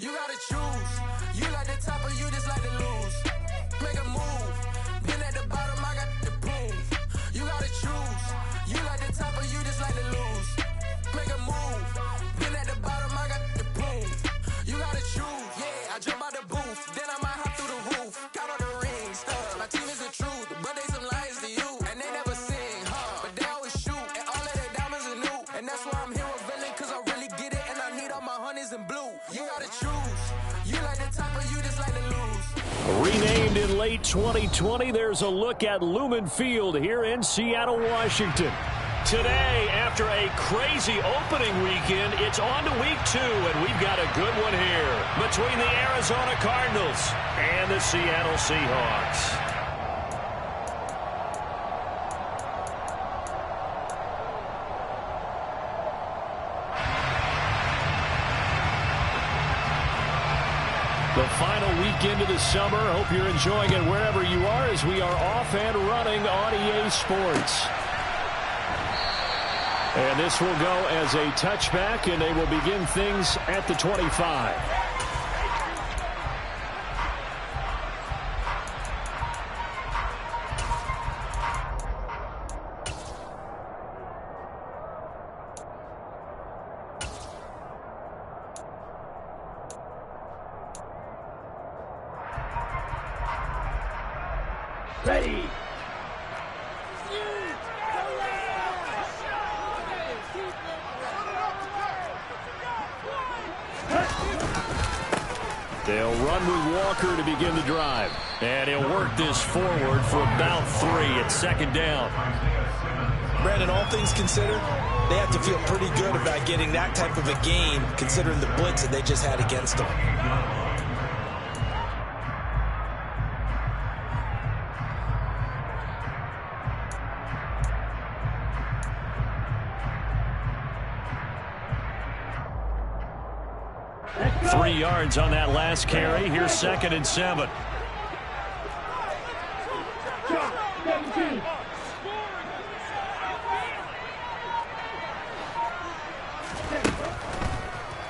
You gotta choose. You like the top or you just like to lose. Make a move. Been at the bottom, I got the prove. You gotta choose. You like the top or you just like to lose. Make a move. Been at the bottom, I got the prove. You gotta choose. Yeah, I jump out the booth. Then I might hop through the roof. Count all the rings. My team is the truth, but they some liars to you. And they never sing, but they always shoot. And all of their diamonds are new. And that's why I'm here with villain, cause I really get it. And I need all my honeys in blue. You gotta choose. You like the top or you just like to lose. Renamed in late 2020, there's a look at Lumen Field here in Seattle, Washington. Today, after a crazy opening weekend, it's on to week 2, and we've got a good one here between the Arizona Cardinals and the Seattle Seahawks. The final weekend of the summer. Hope you're enjoying it wherever you are as we are off and running on EA Sports. And this will go as a touchback, and they will begin things at the 25. Ready. They'll run with Walker to begin the drive. And he'll work this forward for about 3 at second down. Brandon, all things considered, they have to feel pretty good about getting that type of a gain, considering the blitz that they just had against them. Three yards on that last carry. Here's 2nd and 7.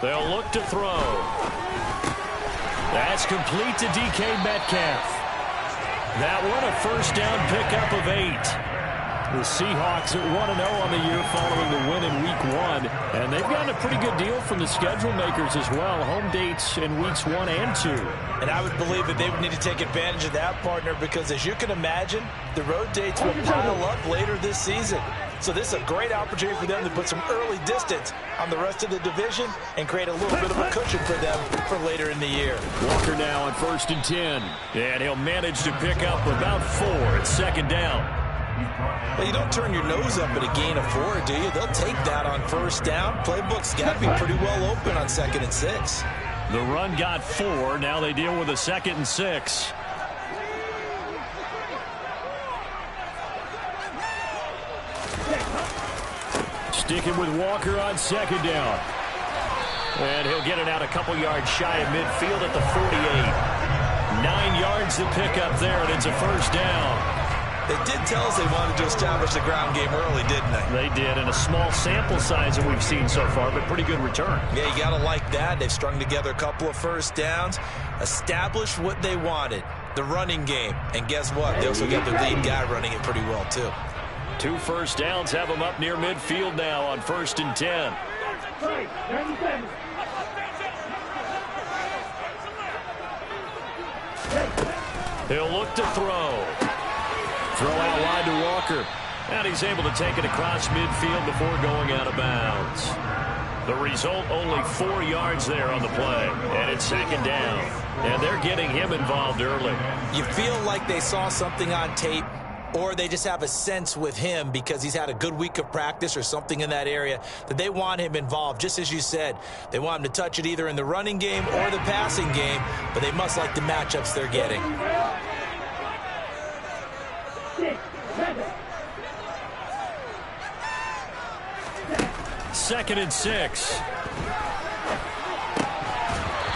They'll look to throw. That's complete to DK Metcalf. That one a first down pickup of 8. The Seahawks at 1-0 on the year following the win in Week 1. And they've gotten a pretty good deal from the schedule makers as well. Home dates in Weeks 1 and 2. And I would believe that they would need to take advantage of that, partner, because as you can imagine, the road dates will pile up later this season. So this is a great opportunity for them to put some early distance on the rest of the division and create a little bit of a cushion for them for later in the year. Walker now on 1st and 10. And he'll manage to pick up about 4 at second down. Well, you don't turn your nose up at a gain of 4, do you? They'll take that on first down. Playbook's got to be pretty well open on 2nd and 6. The run got 4. Now they deal with a 2nd and 6. Sticking with Walker on 2nd down. And he'll get it out a couple yards shy of midfield at the 48. 9 yards to pick up there, and it's a first down. They did tell us they wanted to establish the ground game early, didn't they? They did, and a small sample size that we've seen so far, but pretty good return. Yeah, you got to like that. They've strung together a couple of first downs, established what they wanted, the running game. And guess what? They also got their lead guy running it pretty well, too. 2 first downs have them up near midfield now on 1st and 10. He'll look to throw. Throw out wide to Walker. And he's able to take it across midfield before going out of bounds. The result, only 4 yards there on the play. And it's 2nd down. And they're getting him involved early. You feel like they saw something on tape, or they just have a sense with him because he's had a good week of practice or something in that area that they want him involved. Just as you said, they want him to touch it either in the running game or the passing game, but they must like the matchups they're getting. 2nd and 6.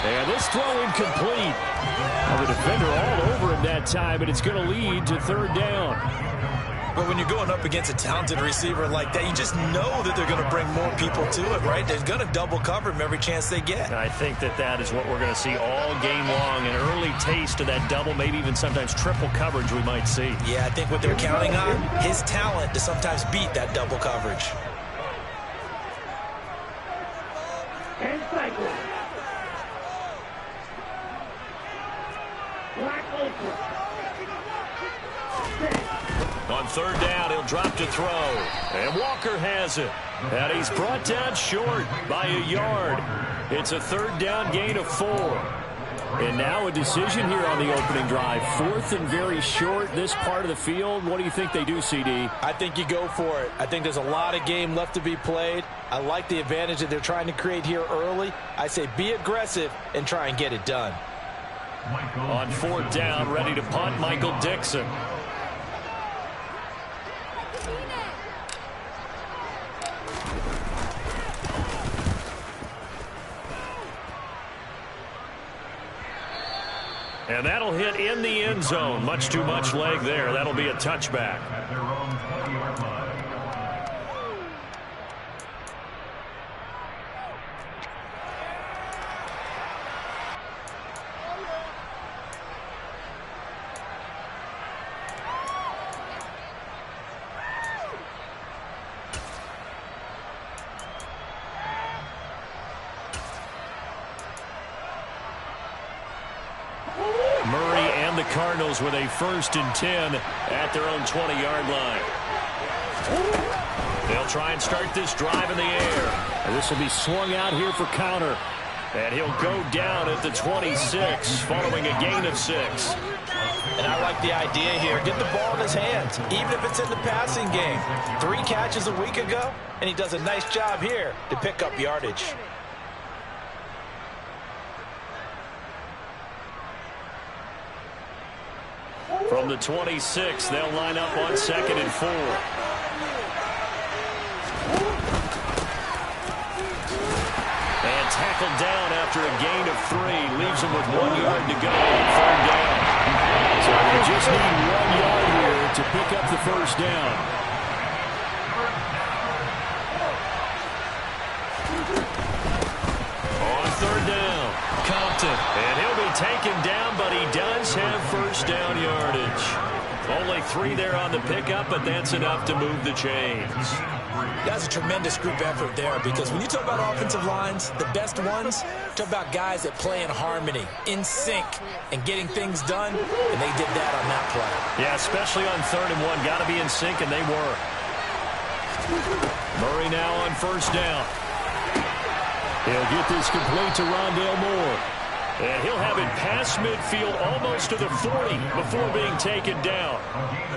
And this throw incomplete. Well, the defender all over him that time, and it's going to lead to 3rd down. But when you're going up against a talented receiver like that, you just know that they're going to bring more people to it, right? They're going to double cover him every chance they get. I think that is what we're going to see all game long, an early taste of that double, maybe even sometimes triple coverage we might see. Yeah, I think what they're counting on, his talent to sometimes beat that double coverage. And cycle. Black apron. On third down, he'll drop to throw. And Walker has it. And he's brought down short by a yard. It's a third down gain of 4. And now a decision here on the opening drive. 4th and very short, this part of the field. What do you think they do, CD? I think you go for it. I think there's a lot of game left to be played. I like the advantage that they're trying to create here early. I say be aggressive and try and get it done. On fourth down, ready to punt, Michael Dixon. And that'll hit in the end zone. Much too much leg there. That'll be a touchback. Murray and the Cardinals with a 1st and 10 at their own 20-yard line. They'll try and start this drive in the air. And this will be swung out here for counter. And he'll go down at the 26 following a gain of 6. And I like the idea here. Get the ball in his hands, even if it's in the passing game. 3 catches a week ago, and he does a nice job here to pick up yardage. From the 26, they'll line up on 2nd and 4. And tackled down after a gain of 3. Leaves him with 1 yard to go on 3rd down. So they just need 1 yard here to pick up the 1st down. On 3rd down, Compton. And he'll be taken down, but he does have 1st down yardage. Only 3 there on the pickup, but that's enough to move the chains. That's a tremendous group effort there, because when you talk about offensive lines, the best ones, talk about guys that play in harmony, in sync, and getting things done, and they did that on that play. Yeah, especially on 3rd and 1. Got to be in sync, and they were. Murray now on 1st down. He'll get this complete to Rondale Moore. And he'll have it past midfield almost to the 40 before being taken down.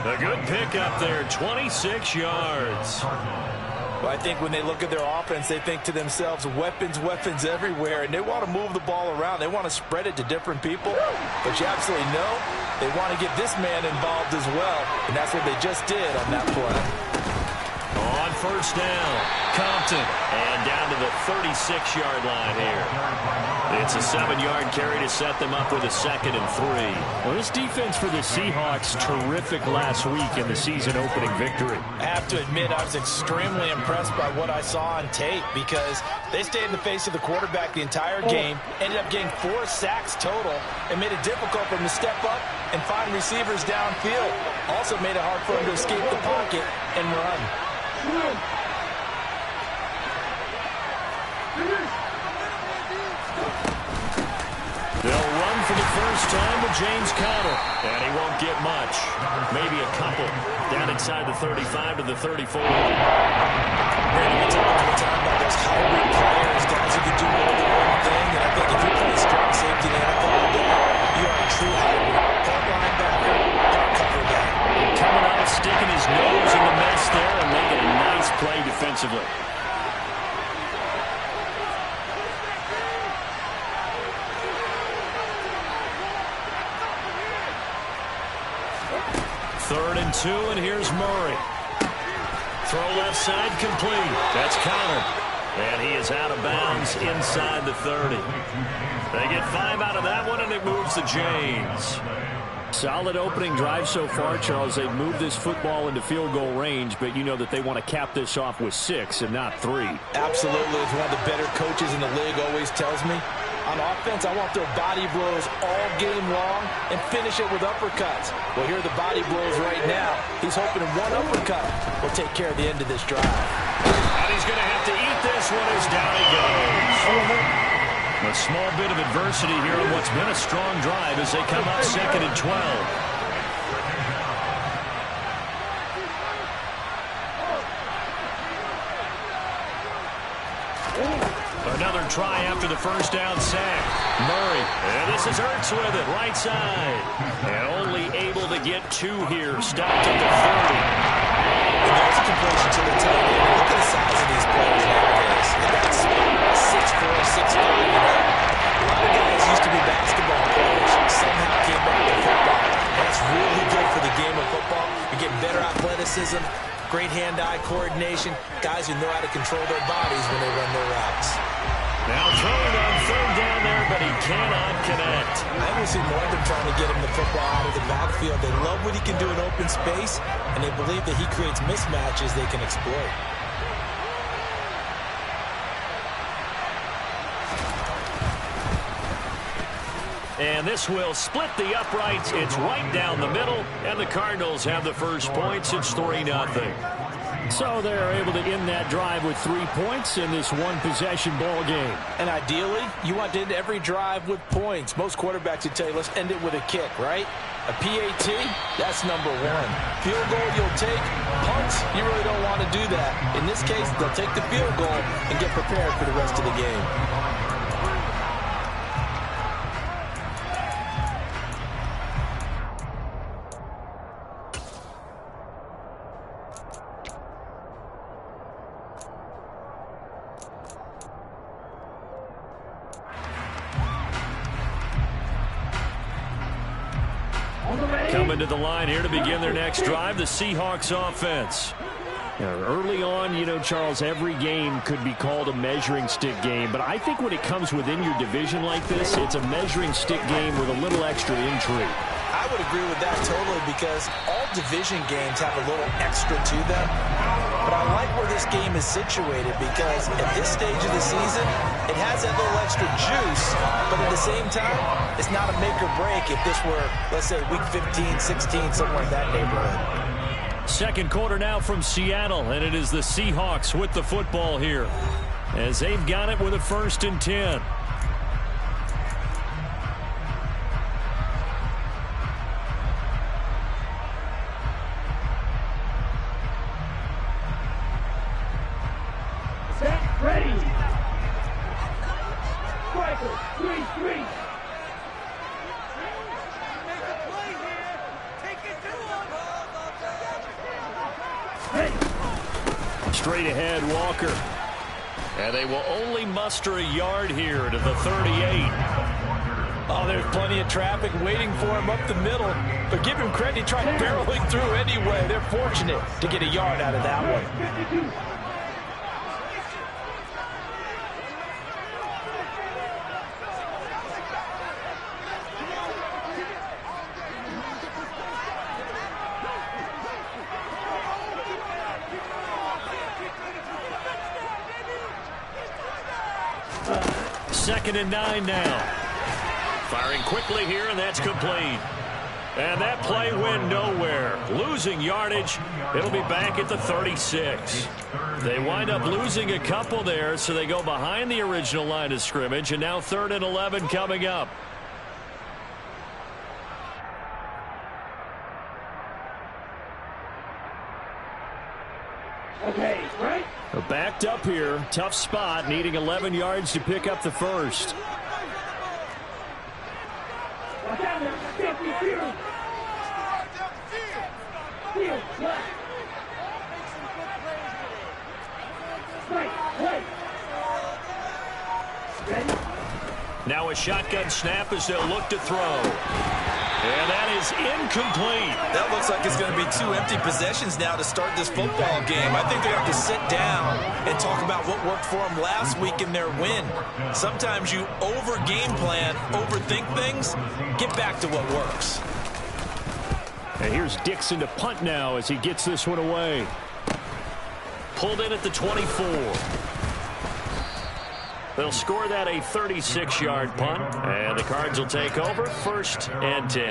A good pickup there, 26 yards. Well, I think when they look at their offense, they think to themselves, weapons, weapons everywhere, and they want to move the ball around. They want to spread it to different people, but you absolutely know they want to get this man involved as well, and that's what they just did on that play. On 1st down, Compton, and down to the 36-yard line here. It's a 7-yard carry to set them up with a 2nd and 3. Well, this defense for the Seahawks, terrific last week in the season-opening victory. I have to admit, I was extremely impressed by what I saw on tape, because they stayed in the face of the quarterback the entire game, ended up getting 4 sacks total, and made it difficult for him to step up and find receivers downfield. Also made it hard for him to escape the pocket and run. They'll run for the first time with James Conner, and he won't get much. Maybe a couple down inside the 35 to the 34. Brandon, we talk all the time about those hybrid players, guys who can do more than one thing, and I think if you're playing strong safety in the NFL today, you are a true hybrid. Part linebacker, part cover guy. Coming out, sticking his nose in the mess there and making a nice play defensively. Third and 2, and here's Murray. Throw left side complete. That's Conner. And he is out of bounds inside the 30. They get 5 out of that one, and it moves the chains. Solid opening drive so far, Charles. They've moved this football into field goal range, but you know that they want to cap this off with 6 and not 3. Absolutely. As one of the better coaches in the league always tells me, on offense, I want their body blows all game long and finish it with uppercuts. Well, here are the body blows right now. He's hoping one uppercut will take care of the end of this drive. And he's going to have to eat this one as down he goes. A small bit of adversity here on what's been a strong drive as they come up 2nd and 12. Another try after the first down sack. Murray, and this is Ertz with it, right side. And only able to get 2 here, stopped at the 30. And there's a completion to the tight end. Look at the size of these players nowadays. They got 6'4", 6'5", a lot of guys used to be basketball players, somehow came back to football. That's really good for the game of football. You're getting better athleticism, great hand-eye coordination, guys who know how to control their bodies when they run their routes. Now throwing on 3rd down there, but he cannot connect. I would see more of them trying to get him the football out of the backfield. They love what he can do in open space, and they believe that he creates mismatches they can exploit. And this will split the uprights. It's right down the middle, and the Cardinals have the first points. It's 3-0. So they're able to end that drive with 3 points in this one-possession ball game. And ideally, you want to end every drive with points. Most quarterbacks would tell you, let's end it with a kick, right? A PAT, that's number 1. Field goal you'll take. Punts, you really don't want to do that. In this case, they'll take the field goal and get prepared for the rest of the game. Coming to the line here to begin their next drive, the Seahawks offense. Now, early on, you know, Charles, every game could be called a measuring stick game, but I think when it comes within your division like this, it's a measuring stick game with a little extra intrigue. I would agree with that totally because all division games have a little extra to them. But I like where this game is situated because at this stage of the season, it has that little extra juice, but at the same time, it's not a make or break if this were, let's say, week 15, 16, somewhere in that neighborhood. Second quarter now from Seattle, and it is the Seahawks with the football here as they've got it with a 1st and 10. Ready. Striker, 3-3. Straight ahead, Walker. And they will only muster a yard here to the 38. Oh, there's plenty of traffic waiting for him up the middle. But give him credit, he tried barreling through anyway. They're fortunate to get a yard out of that one. Second and 9 now. Firing quickly here, and that's complete. And that play went nowhere. Losing yardage. It'll be back at the 36. They wind up losing a couple there, so they go behind the original line of scrimmage, and now 3rd and 11 coming up. Okay, right? Backed up here. Tough spot, needing 11 yards to pick up the first. Watch out there. Safety, field. Field, left. Right. Ready? Now a shotgun snap as they'll look to throw. And that is incomplete. That looks like it's going to be 2 empty possessions now to start this football game. I think they have to sit down and talk about what worked for them last week in their win. Sometimes you over-game plan, overthink things, get back to what works. And here's Dixon to punt now as he gets this one away. Pulled in at the 24. They'll score that a 36-yard punt, and the Cards will take over 1st and 10.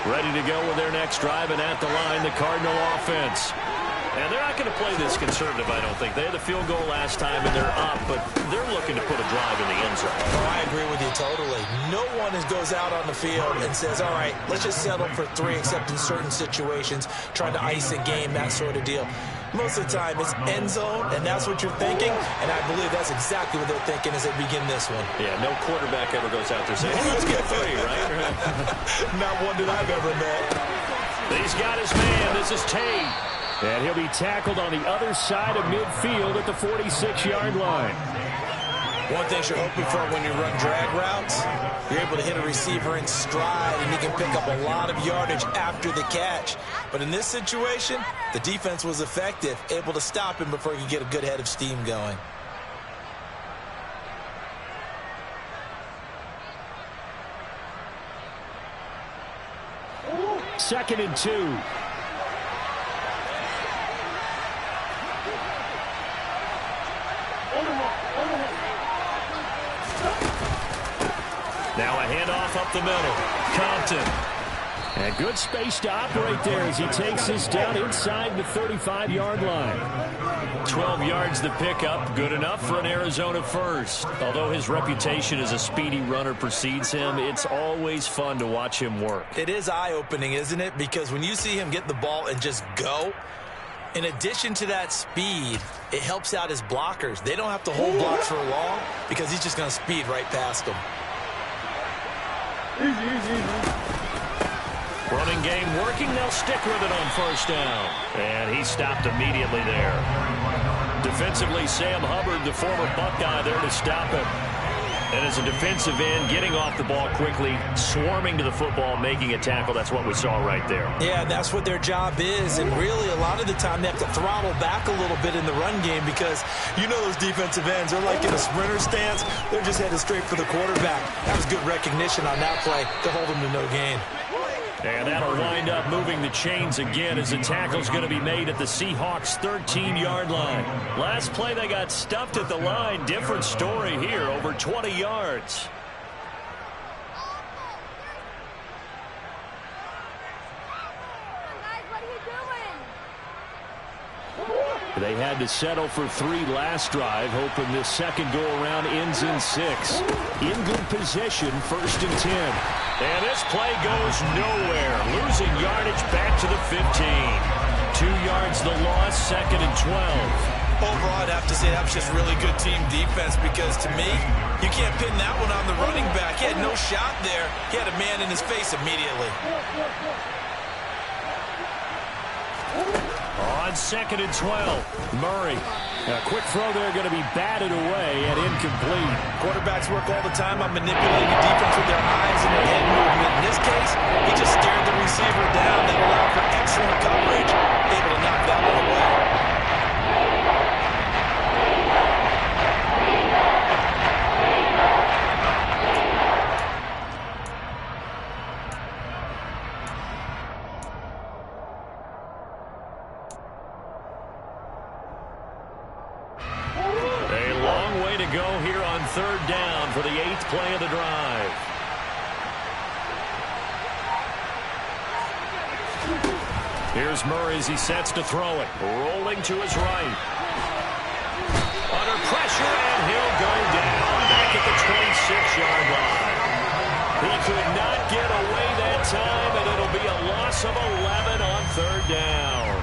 Ready to go with their next drive, and at the line, the Cardinal offense. And they're not going to play this conservative, I don't think. They had the field goal last time, and they're up, but they're looking to put a drive in the end zone. Oh, I agree with you totally. No one goes out on the field and says, all right, let's just settle for 3, except in certain situations, trying to ice a game, that sort of deal. Most of the time, it's end zone, and that's what you're thinking, and I believe that's exactly what they're thinking as they begin this one. Yeah, no quarterback ever goes out there saying, hey, let's get 3, right? Not one that I've ever met. He's got his man. This is Tate. And he'll be tackled on the other side of midfield at the 46-yard line. One thing you're hoping for when you run drag routes, you're able to hit a receiver in stride, and he can pick up a lot of yardage after the catch. But in this situation, the defense was effective, able to stop him before he could get a good head of steam going. Second and 2. Now a handoff up the middle. Compton. And good space to operate there as he takes this down inside the 35-yard line. 12 yards the pickup. Good enough for an Arizona first. Although his reputation as a speedy runner precedes him, it's always fun to watch him work. It is eye-opening, isn't it? Because when you see him get the ball and just go, in addition to that speed, it helps out his blockers. They don't have to hold blocks for long because he's just going to speed right past them. Running game working. They'll stick with it on 1st down. And he stopped immediately there. Defensively, Sam Hubbard, the former Buckeye, there to stop him. And as a defensive end, getting off the ball quickly, swarming to the football, making a tackle. That's what we saw right there. Yeah, that's what their job is. And really, a lot of the time, they have to throttle back a little bit in the run game because you know those defensive ends, they're like in a sprinter stance. They're just headed straight for the quarterback. That was good recognition on that play to hold them to no gain. And that'll wind up moving the chains again as the tackle's going to be made at the Seahawks' 13-yard line. Last play, they got stuffed at the line. Different story here, over 20 yards. They had to settle for 3 last drive, hoping this second go-around ends in 6. In good position, 1st and 10. And this play goes nowhere. Losing yardage back to the 15. 2 yards the loss, 2nd and 12. Overall, I'd have to say that was just really good team defense because, to me, you can't pin that one on the running back. He had no shot there. He had a man in his face immediately. On 2nd and 12, Murray. A quick throw there going to be batted away and incomplete. Quarterbacks work all the time on manipulating the defense with their eyes and their head movement. In this case, he just stared the receiver down. That allowed for excellent coverage, able to knock that one away. Go here on 3rd down for the 8th play of the drive. Here's Murray as he sets to throw it. Rolling to his right. Under pressure, and he'll go down back at the 26-yard line. He could not get away that time, and it'll be a loss of 11 on 3rd down.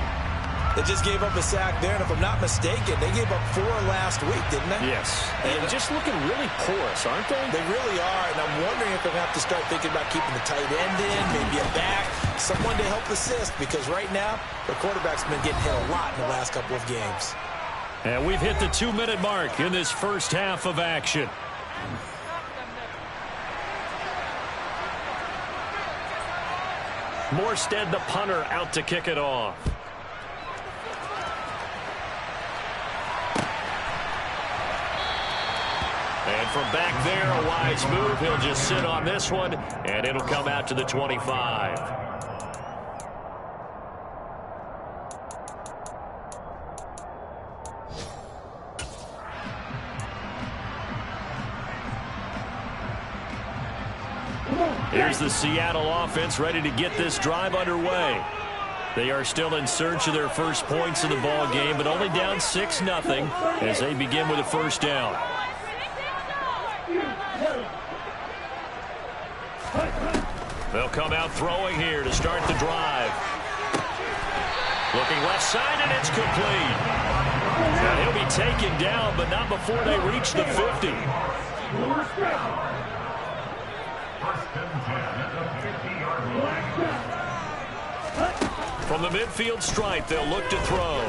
They just gave up a sack there, and if I'm not mistaken, they gave up 4 last week, didn't they? Yes. And just looking really porous, aren't they? They really are, and I'm wondering if they're going to have to start thinking about keeping the tight end in, maybe a back, someone to help assist, because right now, their quarterback's been getting hit a lot in the last couple of games. And we've hit the 2-minute mark in this first half of action. Morstead, the punter, out to kick it off. And And from back there, a wise move. He'll just sit on this one, and it'll come out to the 25. Here's the Seattle offense ready to get this drive underway. They are still in search of their first points in the ball game, but only down 6-0 as they begin with a first down. They'll come out throwing here to start the drive. Looking left side, and it's complete. Now he'll be taken down, but not before they reach the 50. From the midfield stripe, they'll look to throw.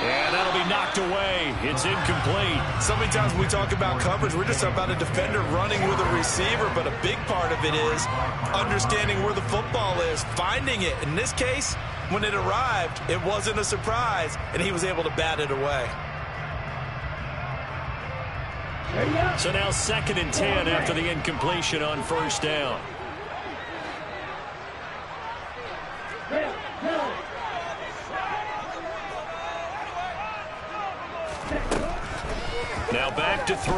And that'll be knocked away. It's incomplete. So many times when we talk about coverage, we're just about a defender running with a receiver, but a big part of it is understanding where the football is, finding it. In this case, when it arrived, it wasn't a surprise, and he was able to bat it away. So now 2nd and 10 after the incompletion on first down. Now back to throw.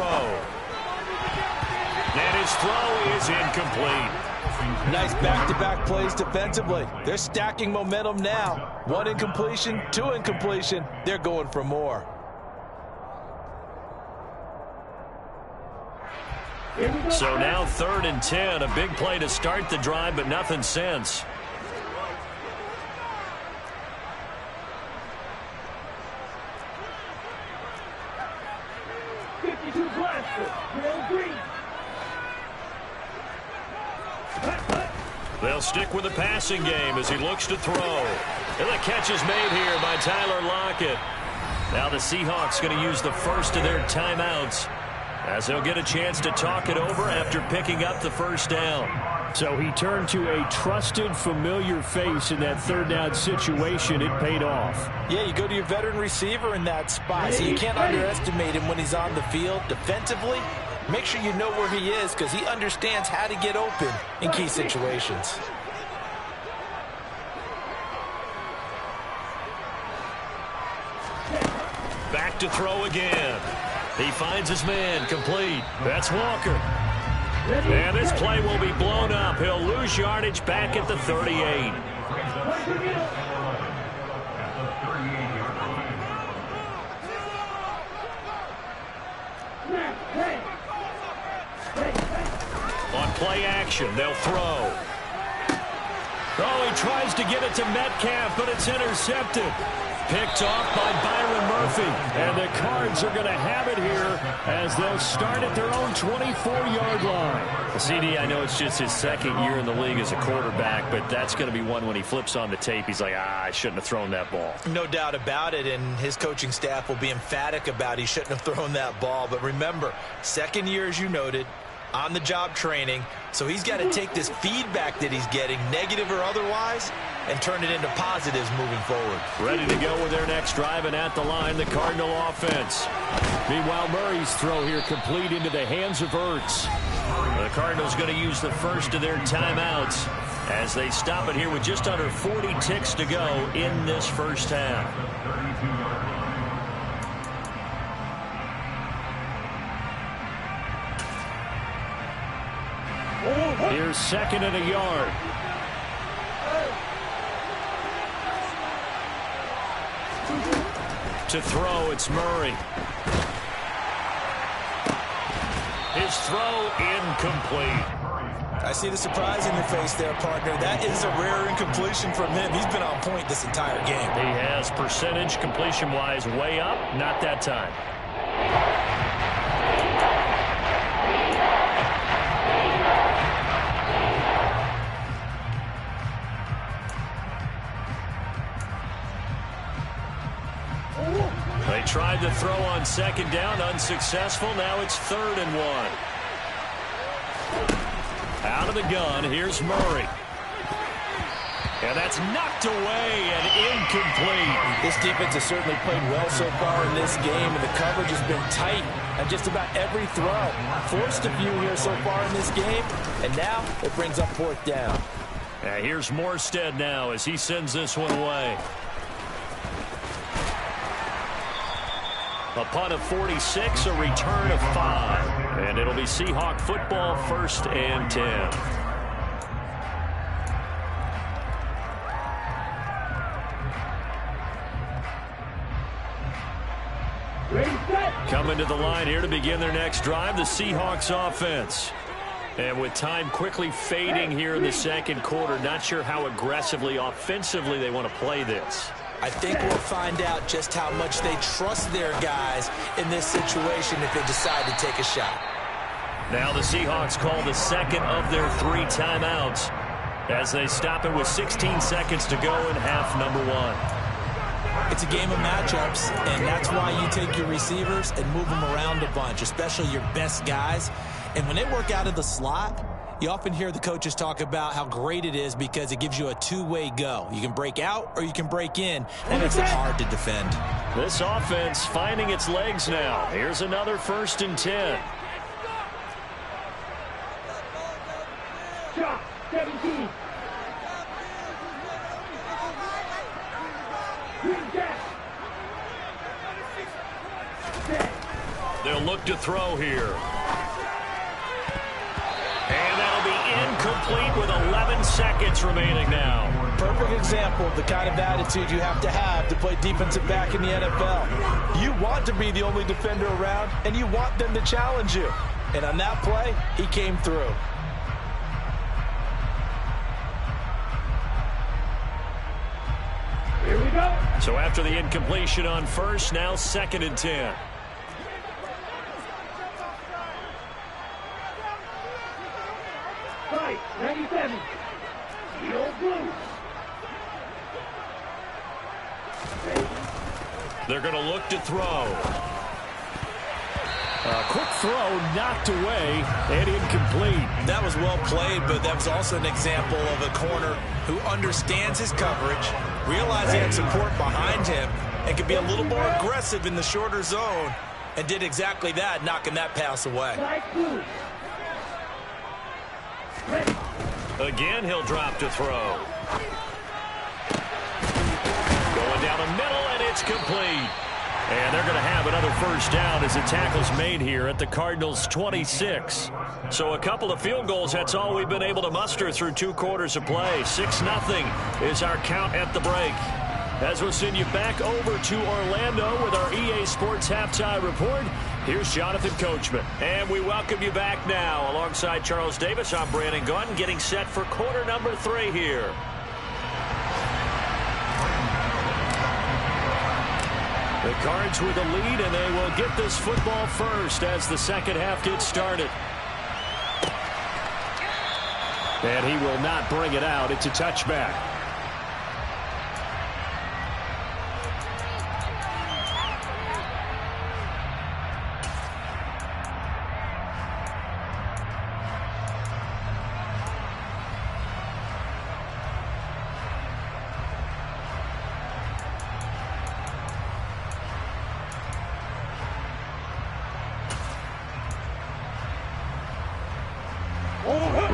And his throw is incomplete. Nice back-to-back plays defensively. They're stacking momentum now. 1 incompletion, 2 incompletion. They're going for more. So now 3rd and 10. A big play to start the drive, but nothing since. They'll stick with the passing game as he looks to throw. And the catch is made here by Tyler Lockett. Now the Seahawks going to use the first of their timeouts as they'll get a chance to talk it over after picking up the first down. So he turned to a trusted, familiar face in that 3rd down situation. It paid off. Yeah, you go to your veteran receiver in that spot, so you can't underestimate him when he's on the field. Defensively, make sure you know where he is because he understands how to get open in key situations. Back to throw again. He finds his man, complete. That's Walker. And this play will be blown up. He'll lose yardage back at the 38. On play action, they'll throw. Oh, he tries to get it to Metcalf, but it's intercepted. Picked off by Byron Murphy. And the Cards are going to have it here as they'll start at their own 24-yard line. CD, I know it's just his 2nd year in the league as a quarterback, but that's going to be one when he flips on the tape. He's like, I shouldn't have thrown that ball. No doubt about it, and his coaching staff will be emphatic about he shouldn't have thrown that ball. But remember, 2nd year, as you noted, on-the-job training, so he's got to take this feedback that he's getting, negative or otherwise, and turn it into positives moving forward. Ready to go with their next drive, and at the line, the Cardinal offense. Meanwhile, Murray's throw here complete into the hands of Ertz. The Cardinals going to use the first of their timeouts as they stop it here with just under 40 ticks to go in this first half. Here's 2nd and a yard. To throw, it's Murray. His throw incomplete. I see the surprise in your face there, partner. That is a rare incompletion from him. He's been on point this entire game. He has percentage completion-wise way up, not that time. They tried to throw on 2nd down, unsuccessful. Now it's 3rd and 1. Out of the gun, here's Murray. And that's knocked away and incomplete. This defense has certainly played well so far in this game, and the coverage has been tight on just about every throw. Forced a few here so far in this game, and now it brings up fourth down. Here's Morstead now as he sends this one away. A punt of 46, a return of 5. And it'll be Seahawk football, 1st and 10. Coming to the line here to begin their next drive, the Seahawks offense. And with time quickly fading here in the second quarter, not sure how aggressively, offensively they want to play this. I think we'll find out just how much they trust their guys in this situation if they decide to take a shot. Now the Seahawks call the second of their 3 timeouts as they stop it with 16 seconds to go in half number 1. It's a game of matchups, and that's why you take your receivers and move them around a bunch, especially your best guys. And when they work out of the slot, you often hear the coaches talk about how great it is because it gives you a two-way go. You can break out or you can break in. That makes it hard to defend. This offense finding its legs now. Here's another 1st and 10. Shot, 17. They'll look to throw here. And that'll be incomplete with 11 seconds remaining now. Perfect example of the kind of attitude you have to play defensive back in the NFL. You want to be the only defender around, and you want them to challenge you. And on that play, he came through. Here we go. So after the incompletion on 1st, now 2nd and 10. Fight, 97. The old blue. They're going to look to throw. A quick throw knocked away and incomplete. That was well played, but that was also an example of a corner who understands his coverage, realized he had support behind him, and could be a little more aggressive in the shorter zone, and did exactly that, knocking that pass away. Again, he'll drop to throw. Going down the middle, and it's complete. And they're going to have another 1st down as the tackle's made here at the Cardinals' 26. So a couple of field goals, that's all we've been able to muster through 2 quarters of play. 6-0 is our count at the break. As we'll send you back over to Orlando with our EA Sports Halftime Report, here's Jonathan Coachman. And we welcome you back now. Alongside Charles Davis, I'm Brandon Gunn, getting set for quarter number 3 here. The Cards with the lead, and they will get this football first as the second half gets started. And he will not bring it out. It's a touchback.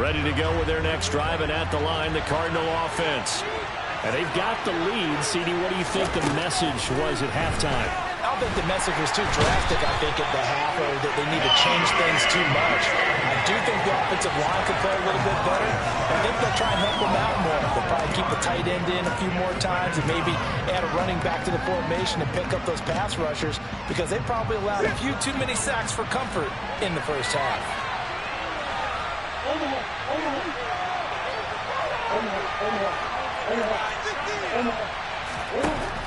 Ready to go with their next drive, and at the line, the Cardinal offense. And they've got the lead. CD, what do you think the message was at halftime? I don't think the message was too drastic, I think, at the half, or that they need to change things too much. I do think the offensive line could play a little bit better. I think they'll try and help them out more. They'll probably keep the tight end in a few more times and maybe add a running back to the formation and pick up those pass rushers, because they probably allowed a few too many sacks for comfort in the first half.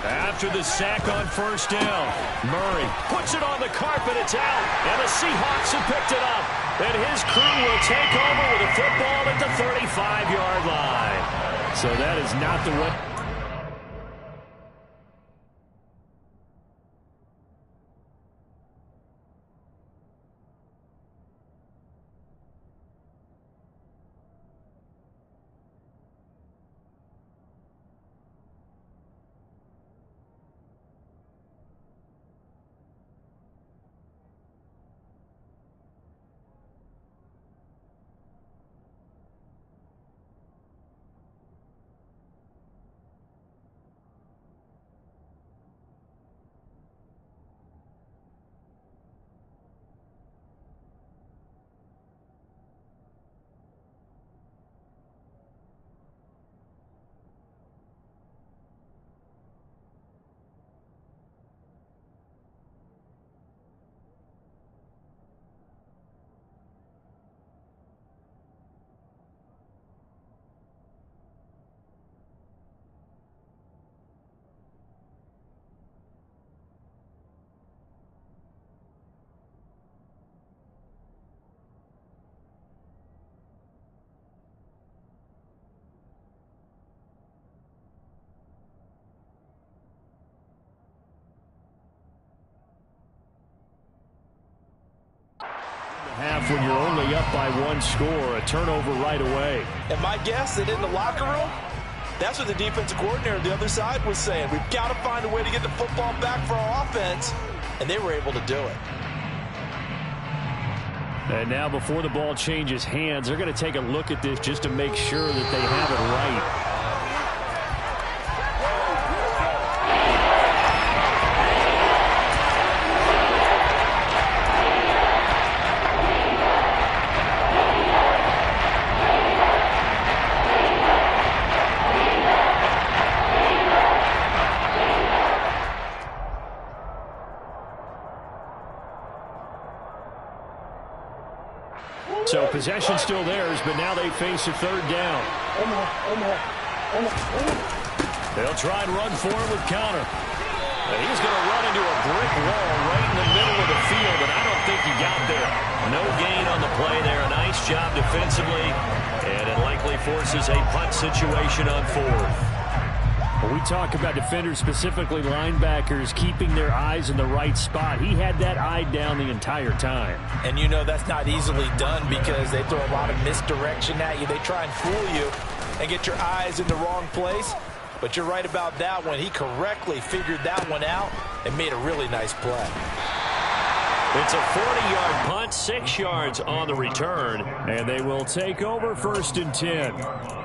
After the sack on 1st down, Murray puts it on the carpet. It's out, and the Seahawks have picked it up. And his crew will take over with a football at the 35-yard line. So that is not the way. half when you're only up by one score. A turnover right away. And my guess that in the locker room, that's what the defensive coordinator on the other side was saying. We've got to find a way to get the football back for our offense. And they were able to do it. And now before the ball changes hands, they're going to take a look at this just to make sure that they have it right. So possession still theirs, but now they face a third down. They'll try and run for it with counter. And he's going to run into a brick wall right in the middle of the field, and I don't think he got there. No gain on the play there. A nice job defensively, and it likely forces a punt situation on fourth. When we talk about defenders, specifically linebackers, keeping their eyes in the right spot, he had that eye down the entire time. And you know that's not easily done because they throw a lot of misdirection at you. They try and fool you and get your eyes in the wrong place. But you're right about that one. He correctly figured that one out and made a really nice play. It's a 40-yard punt, 6 yards on the return, and they will take over 1st and 10.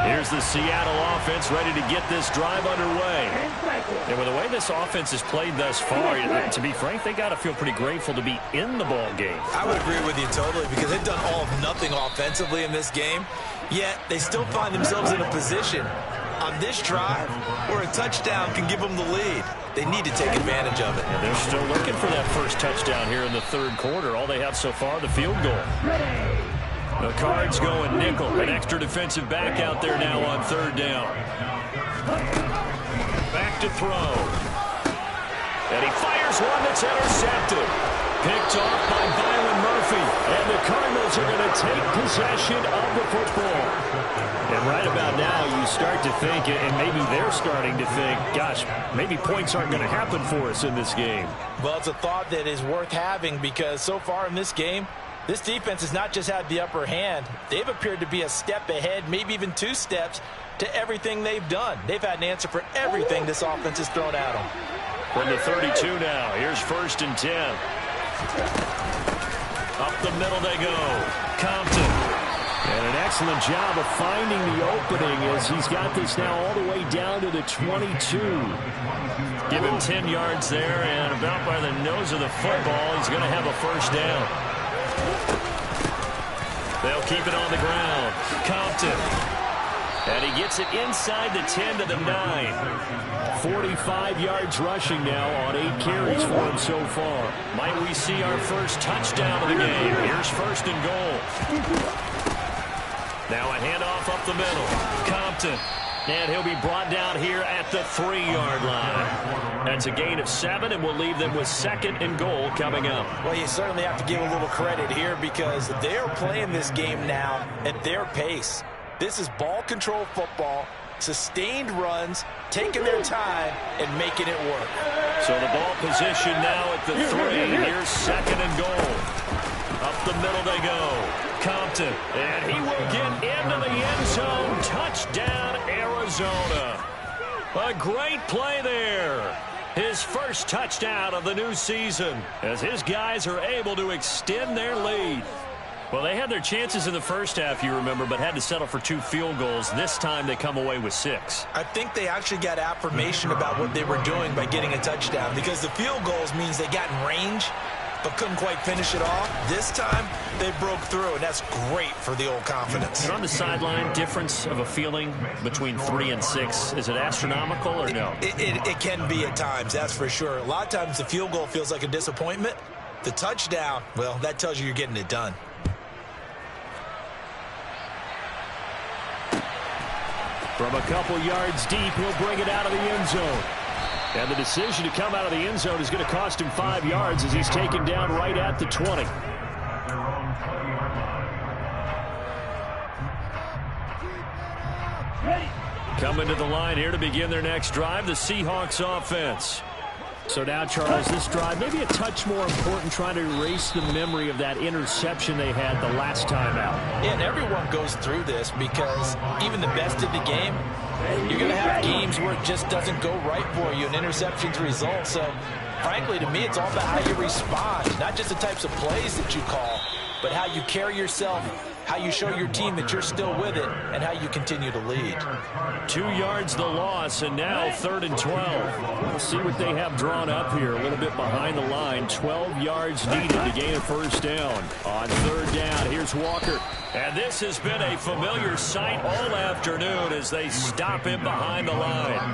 Here's the Seattle offense ready to get this drive underway. And with the way this offense has played thus far, to be frank, they got to feel pretty grateful to be in the ball game. I would agree with you totally because they've done all of nothing offensively in this game, yet they still find themselves in a position on this drive where a touchdown can give them the lead. They need to take advantage of it. And they're still looking for that first touchdown here in the third quarter. All they have so far, the field goal. The Cards going nickel. An extra defensive back out there now on third down. Back to throw. And he fires one that's intercepted. Picked off by Byron Murphy. And the Cardinals are going to take possession of the football. And right about now, you start to think, and maybe they're starting to think, gosh, maybe points aren't going to happen for us in this game. Well, it's a thought that is worth having because so far in this game, this defense has not just had the upper hand. They've appeared to be a step ahead, maybe even 2 steps, to everything they've done. They've had an answer for everything this offense has thrown at them. From the 32 now, here's 1st and 10. Up the middle they go. Compton. And an excellent job of finding the opening as he's got this now all the way down to the 22. Give him 10 yards there, and about by the nose of the football, he's going to have a first down. They'll keep it on the ground. Compton. And he gets it inside the 10 to the 9. 45 yards rushing now on 8 carries for him so far. Might we see our first touchdown of the game? Here's 1st and goal. Now a handoff up the middle. Compton. And he'll be brought down here at the 3-yard line. That's a gain of 7, and we'll leave them with 2nd and goal coming up. Well, you certainly have to give a little credit here because they're playing this game now at their pace. This is ball control football, sustained runs, taking their time, and making it work. So the ball position now at the 3. Here's 2nd and goal. Up the middle they go. Compton. And he will get into the end zone. Touchdown, Arizona. A great play there. His first touchdown of the new season as his guys are able to extend their lead. Well, they had their chances in the first half, you remember, but had to settle for 2 field goals. This time they come away with 6. I think they actually got affirmation about what they were doing by getting a touchdown because the field goals means they got in range but couldn't quite finish it off. This time, they broke through, and that's great for the old confidence. And on the sideline, difference of a feeling between 3 and 6. Is it astronomical or no? It can be at times, that's for sure. A lot of times the field goal feels like a disappointment. The touchdown, well, that tells you you're getting it done. From a couple yards deep, he'll bring it out of the end zone. And the decision to come out of the end zone is going to cost him 5 yards as he's taken down right at the 20. Coming to the line here to begin their next drive, the Seahawks offense. So now, Charles, this drive maybe a touch more important, trying to erase the memory of that interception they had the last time out. Yeah, and everyone goes through this because even the best in the game, you're going to have games where it just doesn't go right for you, and interceptions result. So, frankly, to me, it's all about how you respond, not just the types of plays that you call, but how you carry yourself, how you show your team that you're still with it, and how you continue to lead. 2 yards the loss, and now 3rd and 12. We'll see what they have drawn up here. A little bit behind the line. 12 yards needed to gain a first down. On 3rd down, here's Walker. And this has been a familiar sight all afternoon as they stop him behind the line.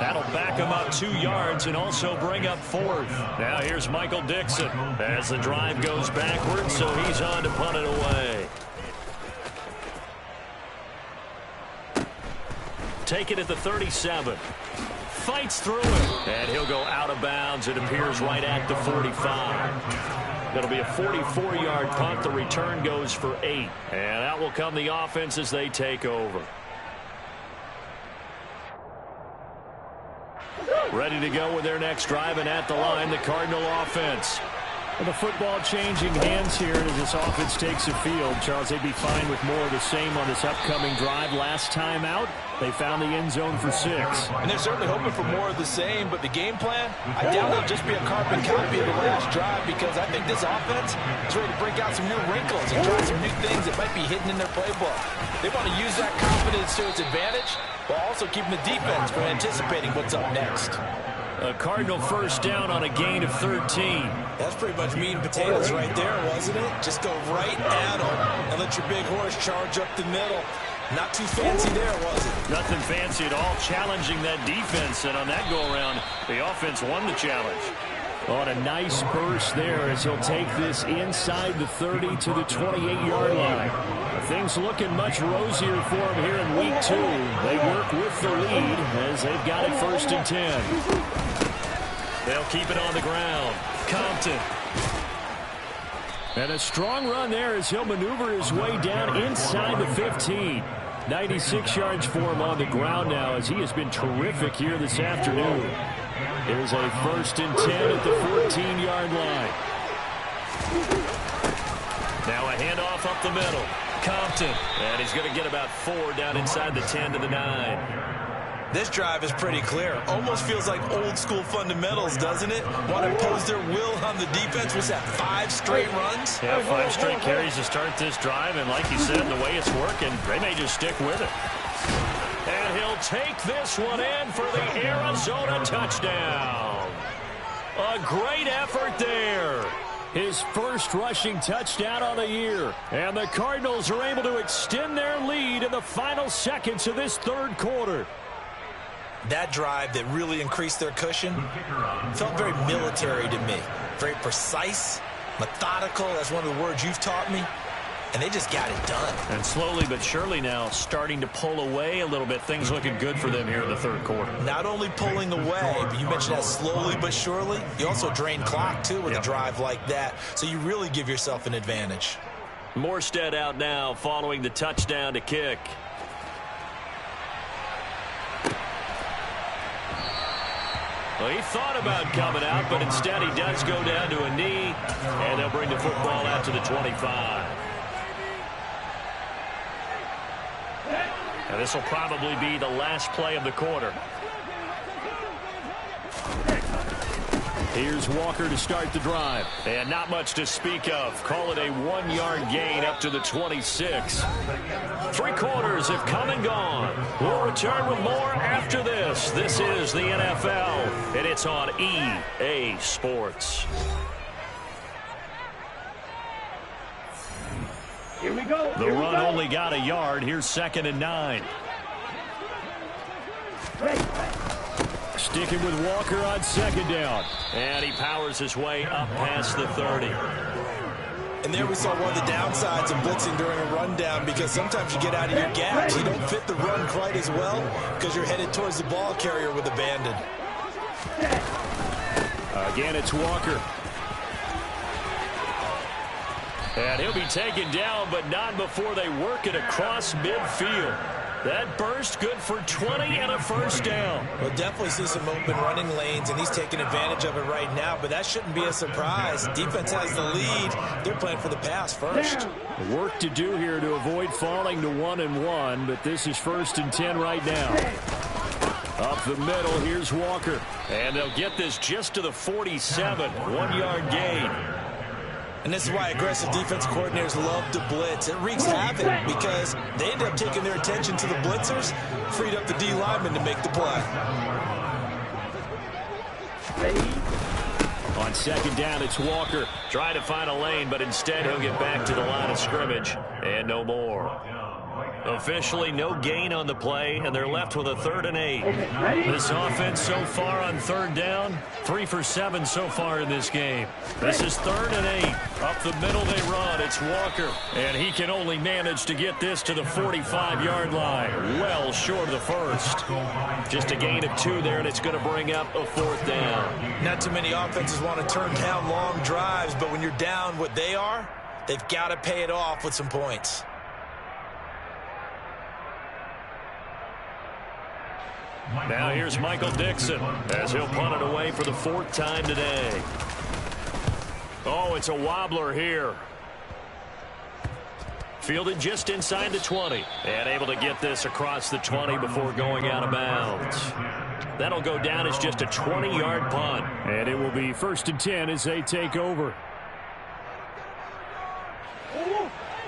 That'll back him up 2 yards and also bring up 4th. Now here's Michael Dixon as the drive goes backwards, so he's on to punt it away. Take it at the 37. Fights through it. And he'll go out of bounds. It appears right at the 45. It'll be a 44-yard punt. The return goes for 8. And out will come the offense as they take over. Ready to go with their next drive, and at the line, the Cardinal offense. And the football changing hands here as this offense takes the field. Charles, they'd be fine with more of the same on this upcoming drive. Last time out, they found the end zone for 6. And they're certainly hoping for more of the same, but the game plan, I doubt it'll just be a carbon copy of the last drive, because I think this offense is ready to break out some new wrinkles and try some new things that might be hidden in their playbook. They want to use that confidence to its advantage, while also keeping the defense from anticipating what's up next. A Cardinal first down on a gain of 13. That's pretty much meat and potatoes right there, wasn't it? Just go right at them and let your big horse charge up the middle. Not too fancy there, was it? Nothing fancy at all, challenging that defense, and on that go-around, the offense won the challenge. On a nice burst there as he'll take this inside the 30 to the 28-yard line. Things looking much rosier for him here in week 2. They work with the lead as they've got it 1st and 10. They'll keep it on the ground. Compton. And a strong run there as he'll maneuver his way down inside the 15. 96 yards for him on the ground now as he has been terrific here this afternoon. Here's a 1st and 10 at the 14-yard line. Now a handoff up the middle. Compton. And he's going to get about 4 down inside the 10 to the 9. This drive is pretty clear. Almost feels like old school fundamentals, doesn't it? Want to impose their will on the defense. Was that 5 straight runs? Yeah, 5 straight carries to start this drive. And like you said, the way it's working, they may just stick with it. And he'll take this one in for the Arizona touchdown. A great effort there. His first rushing touchdown on the year. And the Cardinals are able to extend their lead in the final seconds of this 3rd quarter. That drive that really increased their cushion felt very military to me. Very precise, methodical. That's one of the words you've taught me. And they just got it done. And slowly but surely now starting to pull away a little bit. Things looking good for them here in the 3rd quarter. Not only pulling away, but you mentioned that slowly but surely. You also drain clock, too, with a drive like that. So you really give yourself an advantage. Morstead out now following the touchdown to kick. Well, he thought about coming out, but instead he does go down to a knee, and they'll bring the football out to the 25. And this will probably be the last play of the quarter. Here's Walker to start the drive. And not much to speak of. Call it a 1-yard gain up to the 26. 3 quarters have come and gone. We'll return with more after this. This is the NFL, and it's on EA Sports. Here we go. The run only got a yard. Here's 2nd and 9. Sticking with Walker on 2nd down. And he powers his way up past the 30. And there we saw one of the downsides of blitzing during a rundown, because sometimes you get out of your gaps. You don't fit the run quite as well because you're headed towards the ball carrier with abandon. Again, it's Walker. And he'll be taken down, but not before they work it across midfield. That burst good for 20 and a first down. We'll definitely see some open running lanes, and he's taking advantage of it right now, but that shouldn't be a surprise. Defense has the lead. They're playing for the pass first. Work to do here to avoid falling to 1-1, but this is 1st and 10 right now. Up the middle, here's Walker. And they'll get this just to the 47, 1-yard gain. And this is why aggressive defense coordinators love to blitz. It wreaks havoc because they end up taking their attention to the blitzers, freed up the D lineman to make the play. On 2nd down, it's Walker. Trying to find a lane, but instead he'll get back to the line of scrimmage. And no more. Officially no gain on the play, and they're left with a 3rd and 8. This offense so far on 3rd down, 3 for 7 so far in this game. This is 3rd and 8. Up the middle they run. It's Walker, and he can only manage to get this to the 45-yard line. Well short of the first. Just a gain of 2 there, and it's going to bring up a 4th down. Not too many offenses want to turn down long drives, but when you're down what they are, they've got to pay it off with some points. Now here's Michael Dixon as he'll punt it away for the 4th time today. Oh, it's a wobbler here. Fielded just inside the 20 and able to get this across the 20 before going out of bounds. That'll go down as just a 20-yard punt. And it will be 1st and 10 as they take over.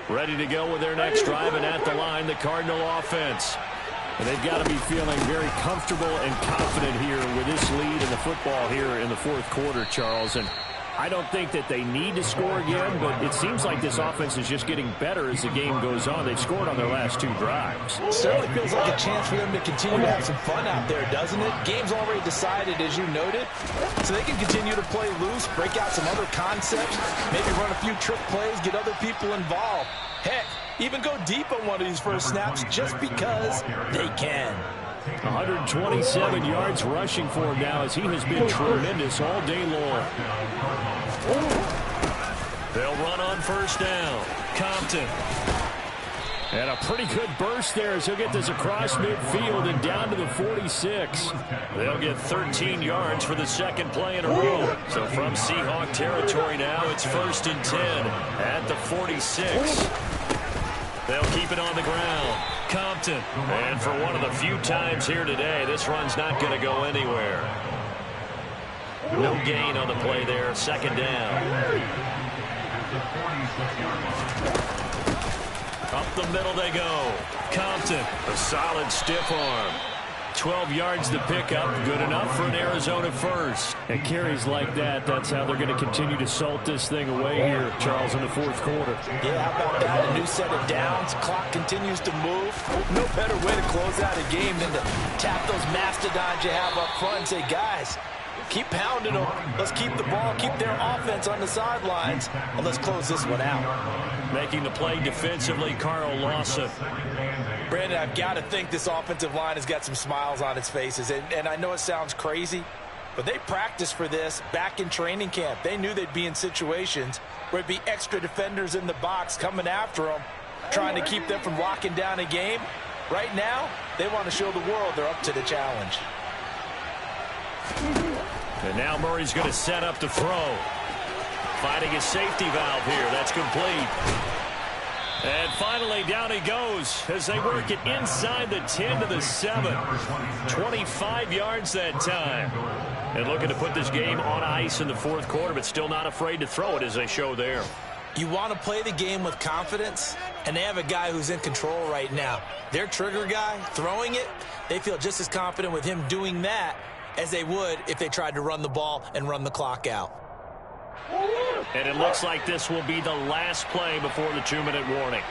Ready to go with their next drive, and at the line, the Cardinal offense. And they've got to be feeling very comfortable and confident here with this lead in the football here in the 4th quarter, Charles. And I don't think that they need to score again, but it seems like this offense is just getting better as the game goes on. They've scored on their last 2 drives. Certainly feels like a chance for them to continue to have some fun out there, doesn't it? Game's already decided, as you noted, so they can continue to play loose, break out some other concepts, maybe run a few trick plays, get other people involved. Heck, even go deep on one of these first snaps just because they can. 127 yards rushing for him now as he has been tremendous all day long. They'll run on 1st down. Compton. And a pretty good burst there as he'll get this across midfield and down to the 46. They'll get 13 yards for the 2nd play in a row. So from Seahawk territory now, it's 1st and 10 at the 46. They'll keep it on the ground. Compton. And for one of the few times here today, this run's not going to go anywhere. No gain on the play there. 2nd down. Up the middle they go. Compton. A solid stiff arm. 12 yards to pick up. Good enough for an Arizona first. And carries like that, that's how they're going to continue to salt this thing away here, Charles, in the 4th quarter. Yeah, how about that? A new set of downs. Clock continues to move. No better way to close out a game than to tap those mastodons you have up front and say, guys, keep pounding them. Let's keep the ball, keep their offense on the sidelines, and let's close this one out. Making the play defensively, Carl Lawson. Brandon, I've got to think this offensive line has got some smiles on its faces. And I know it sounds crazy, but they practiced for this back in training camp. They knew they'd be in situations where it'd be extra defenders in the box coming after them, trying to keep them from locking down a game. Right now, they want to show the world they're up to the challenge. And now Murray's going to set up the throw. Finding his safety valve here. That's complete. And finally, down he goes as they work it inside the 10 to the 7. 25 yards that time. And looking to put this game on ice in the 4th quarter, but still not afraid to throw it as they show there. You want to play the game with confidence, and they have a guy who's in control right now. Their trigger guy, throwing it, they feel just as confident with him doing that as they would if they tried to run the ball and run the clock out. And it looks like this will be the last play before the 2-minute warning.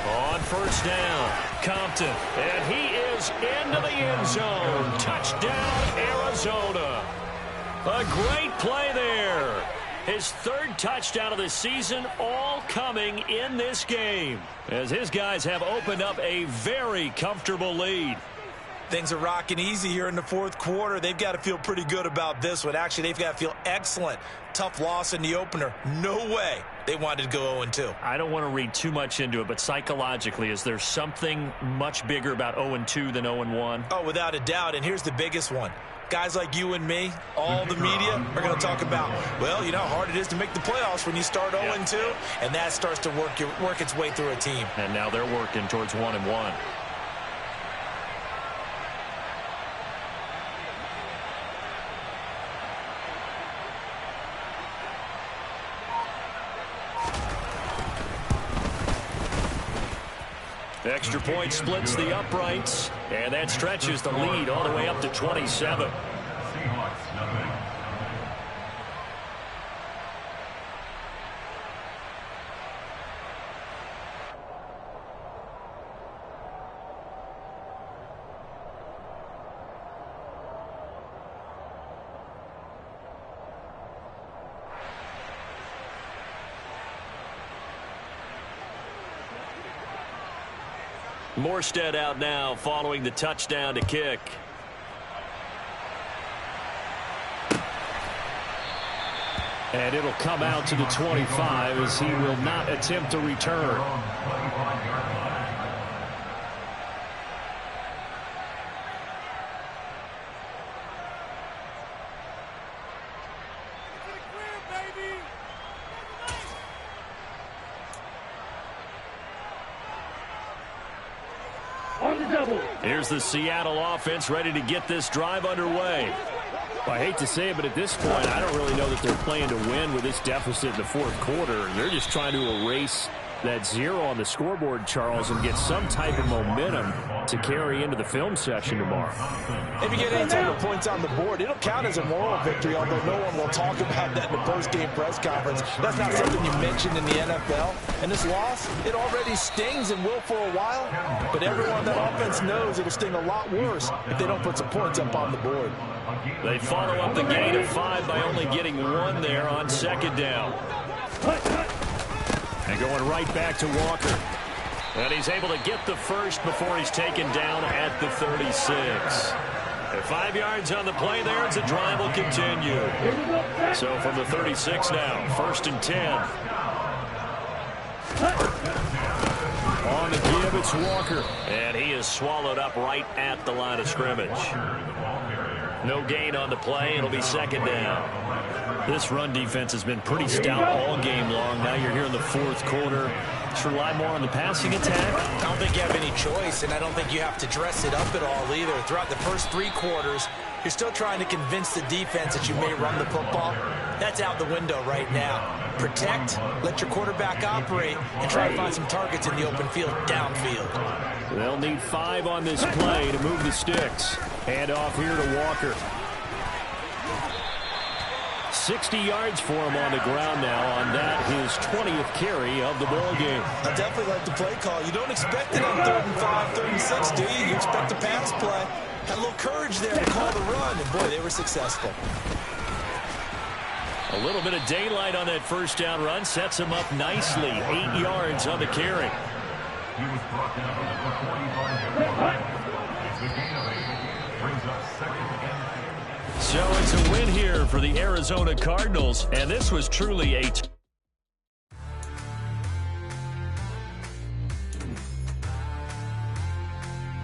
On 1st down, Compton. And he is into the end zone. Touchdown, Arizona. A great play there. His 3rd touchdown of the season, all coming in this game, as his guys have opened up a very comfortable lead. Things are rocking easy here in the fourth quarter. They've got to feel pretty good about this one. Actually, they've got to feel excellent. Tough loss in the opener. No way they wanted to go 0-2. I don't want to read too much into it, but psychologically, is there something much bigger about 0-2 than 0-1? Oh, without a doubt, and here's the biggest one. Guys like you and me, all the media, are going to talk about, well, you know how hard it is to make the playoffs when you start 0-2, and that starts to work its way through a team. And now they're working towards 1-1. Extra point splits the uprights, and that stretches the lead all the way up to 27. Morstead out now following the touchdown to kick. And it'll come out to the 25 as he will not attempt a return. Here's the Seattle offense ready to get this drive underway. I hate to say it, but at this point, I don't really know that they're playing to win with this deficit in the fourth quarter. They're just trying to erase that 0 on the scoreboard, Charles, and get some type of momentum to carry into the film session tomorrow. If you get any type of points on the board, it'll count as a moral victory, although no one will talk about that in the post-game press conference. That's not something you mentioned in the NFL. And this loss, it already stings and will for a while, but everyone on that offense knows it'll sting a lot worse if they don't put some points up on the board. They follow up the gain of 5 by only getting 1 there on second down. And going right back to Walker. And he's able to get the first before he's taken down at the 36. At 5 yards on the play there, as the drive will continue. So from the 36 now, 1st and 10. On the give, it's Walker. And he is swallowed up right at the line of scrimmage. No gain on the play. It'll be second down. This run defense has been pretty stout all game long. Now you're here in the fourth quarter. Just rely more on the passing attack. I don't think you have any choice, and I don't think you have to dress it up at all either. Throughout the first 3 quarters, you're still trying to convince the defense that you may run the football. That's out the window right now. Protect, let your quarterback operate, and try to find some targets in the open field downfield. They'll need 5 on this play to move the sticks. Hand off here to Walker. 60 yards for him on the ground now on that, his 20th carry of the ball game. I definitely like the play call. You don't expect it on 3rd and 5, 3rd and 6, do you? You expect a pass play. Had a little courage there to call the run, and boy, they were successful. A little bit of daylight on that first down run sets him up nicely. 8 yards on the carry. He was brought down on the 45-yard line. It's a gain of 8. Brings up 2nd and 10. So it's a win here for the Arizona Cardinals, and this was truly a